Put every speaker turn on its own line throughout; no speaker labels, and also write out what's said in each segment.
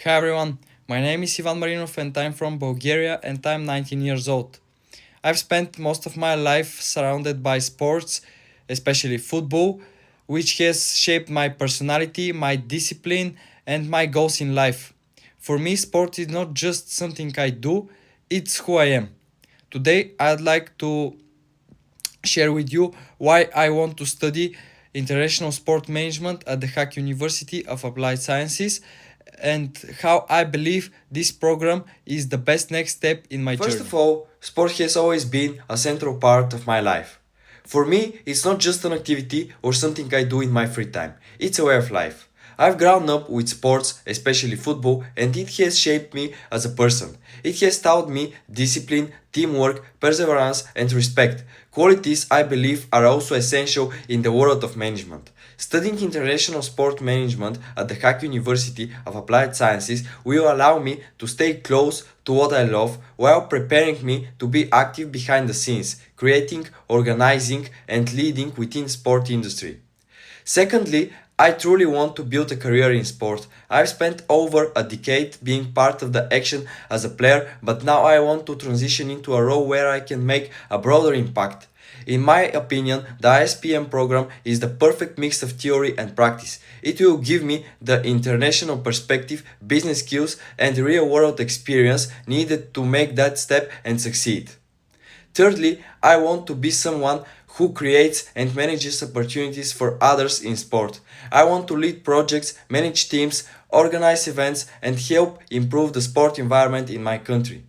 Hi everyone, my name is Ivan Marinov and I'm from Bulgaria and I'm 19 years old. I've spent most of my life surrounded by sports, especially football, which has shaped my personality, my discipline, and my goals in life. For me, sport is not just something I do, it's who I am. Today, I'd like to share with you why I want to study international sport management at the Hack University of Applied Sciences and how I believe this program is the best next step in my
First
journey.
of all, sport has always been a central part of my life. For me, it's not just an activity or something I do in my free time, it's a way of life. I've grown up with sports, especially football, and it has shaped me as a person. It has taught me discipline, teamwork, perseverance, and respect, qualities I believe are also essential in the world of management. Studying international sport management at the Hack University of Applied Sciences will allow me to stay close to what I love while preparing me to be active behind the scenes, creating, organizing, and leading within sport industry. Secondly, I truly want to build a career in sport. I've spent over a decade being part of the action as a player, but now I want to transition into a role where I can make a broader impact. In my opinion, the ISPM program is the perfect mix of theory and practice. It will give me the international perspective, business skills, and real world experience needed to make that step and succeed. Thirdly, I want to be someone who creates and manages opportunities for others in sport. I want to lead projects, manage teams, organize events, and help improve the sport environment in my country.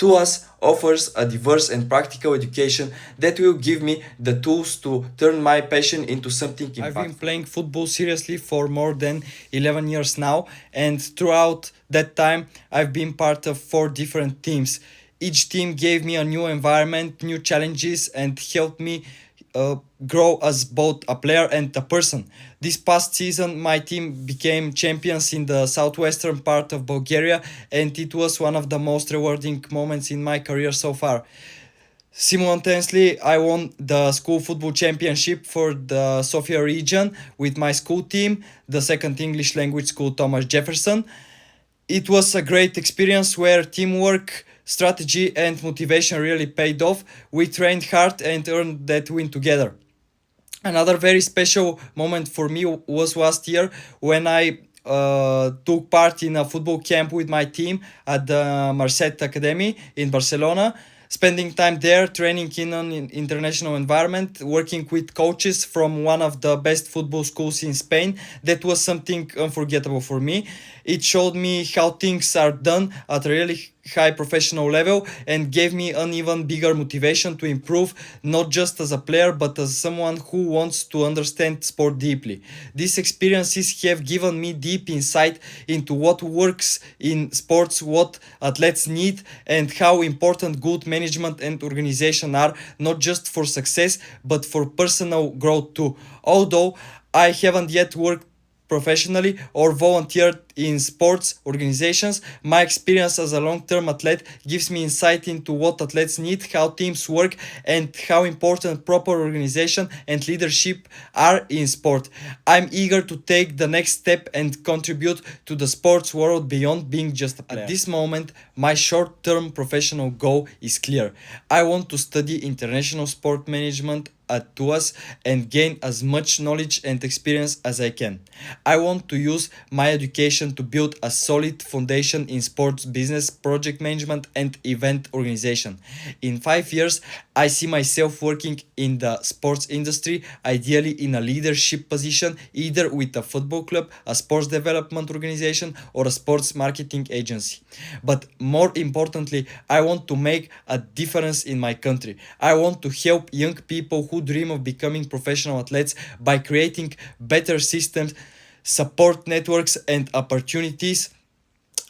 TUAS offers a diverse and practical education that will give me the tools to turn my passion into something
I've been
impactful.
playing football seriously for more than 11 years now, and throughout that time, I've been part of four different teams. Each team gave me a new environment, new challenges, and helped me uh, grow as both a player and a person. This past season, my team became champions in the southwestern part of Bulgaria, and it was one of the most rewarding moments in my career so far. Simultaneously, I won the school football championship for the Sofia region with my school team, the second English language school Thomas Jefferson. It was a great experience where teamwork, strategy, and motivation really paid off. We trained hard and earned that win together. Another very special moment for me was last year when I took part in a football camp with my team at the Marset Academy in Barcelona. Spending time there, training in an international environment, working with coaches from one of the best football schools in Spain, that was something unforgettable for me. It showed me how things are done at a really high professional level and gave me an even bigger motivation to improve, not just as a player but as someone who wants to understand sport deeply. These experiences have given me deep insight into what works in sports, what athletes need, and how important good management and organization are, not just for success but for personal growth too. Although I haven't yet worked professionally or volunteered in sports organizations, my experience as a long term athlete gives me insight into what athletes need, how teams work, and how important proper organization and leadership are in sport. I'm eager to take the next step and contribute to the sports world beyond being just a player. At this moment, my short term professional goal is clear. I want to study international sport management at TUAS and gain as much knowledge and experience as I can. I want to use my education to build a solid foundation in sports business, project management, and event organization. In 5 years, I see myself working in the sports industry, ideally in a leadership position, either with a football club, a sports development organization, or a sports marketing agency. But more importantly, I want to make a difference in my country. I want to help young people who dream of becoming professional athletes by creating better systems, support networks, and opportunities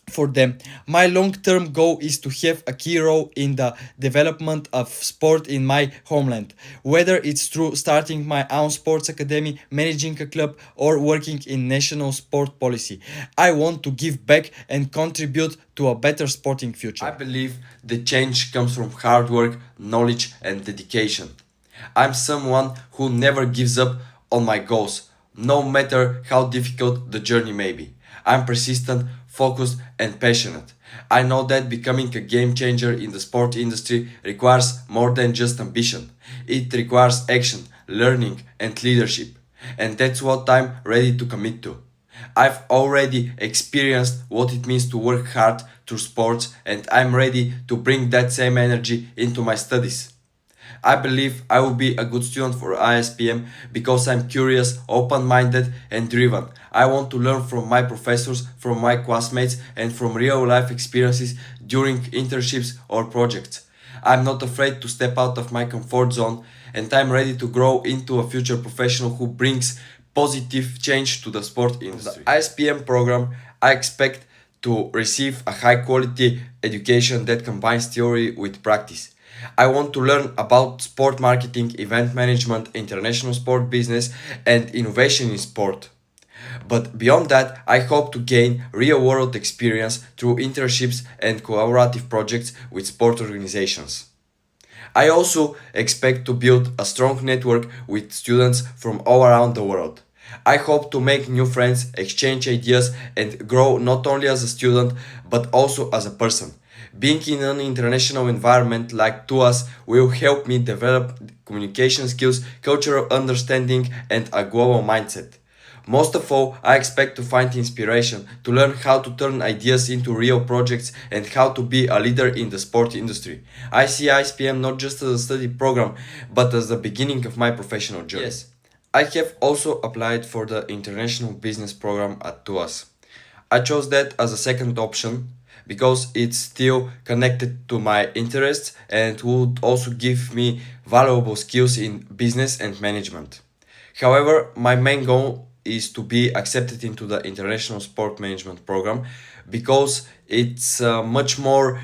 for them. My long term goal is to have a key role in the development of sport in my homeland, whether it's through starting my own sports academy, managing a club, or working in national sport policy. I want to give back and contribute to a better sporting
I
future.
believe the change comes from hard work, knowledge, and dedication. I'm someone who never gives up on my goals, no matter how difficult the journey may be. I'm persistent, focused, and passionate. I know that becoming a game changer in the sport industry requires more than just ambition. It requires action, learning, and leadership. And that's what I'm ready to commit to. I've already experienced what it means to work hard through sports, and I'm ready to bring that same energy into my studies. I believe I will be a good student for ISPM because I'm curious, open minded, and driven. I want to learn from my professors, from my classmates, and from real life experiences during internships or projects. I'm not afraid to step out of my comfort zone, and I'm ready to grow into a future professional who brings positive change to the sport industry. The ISPM program, I expect to receive a high quality education that combines theory with practice. I want to learn about sport marketing, event management, international sport business, and innovation in sport. But beyond that, I hope to gain real world experience through internships and collaborative projects with sport organizations. I also expect to build a strong network with students from all around the world. I hope to make new friends, exchange ideas, and grow not only as a student but also as a person. Being in an international environment like TUAS will help me develop communication skills, cultural understanding, and a global mindset. Most of all, I expect to find inspiration, to learn how to turn ideas into real projects and how to be a leader in the sport industry. I see ISPM not just as a study program, but as the beginning of my professional journey. Yes, I have also applied for the International Business Program at TUAS. I chose that as a second option because it's still connected to my interests and would also give me valuable skills in business and management. However, my main goal is to be accepted into the International Sport Management Program because it's much more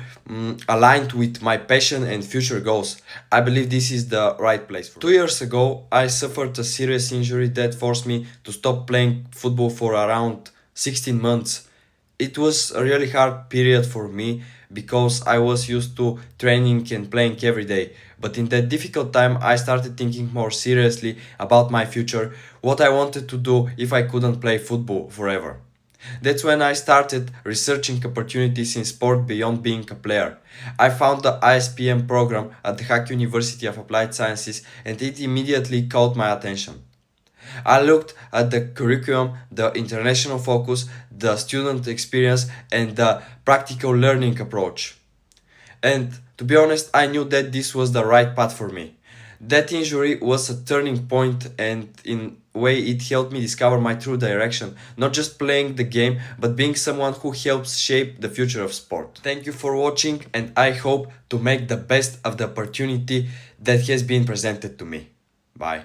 aligned with my passion and future goals. I believe this is the right place for me. 2 years ago, I suffered a serious injury that forced me to stop playing football for around 16 months. It was a really hard period for me because I was used to training and playing every day. But in that difficult time, I started thinking more seriously about my future, what I wanted to do if I couldn't play football forever. That's when I started researching opportunities in sport beyond being a player. I found the ISPM program at the Hack University of Applied Sciences and it immediately caught my attention. I looked at the curriculum, the international focus, the student experience, and the practical learning approach. And to be honest, I knew that this was the right path for me. That injury was a turning point and in a way it helped me discover my true direction, not just playing the game, but being someone who helps shape the future of sport. Thank you for watching and I hope to make the best of the opportunity that has been presented to me. Bye.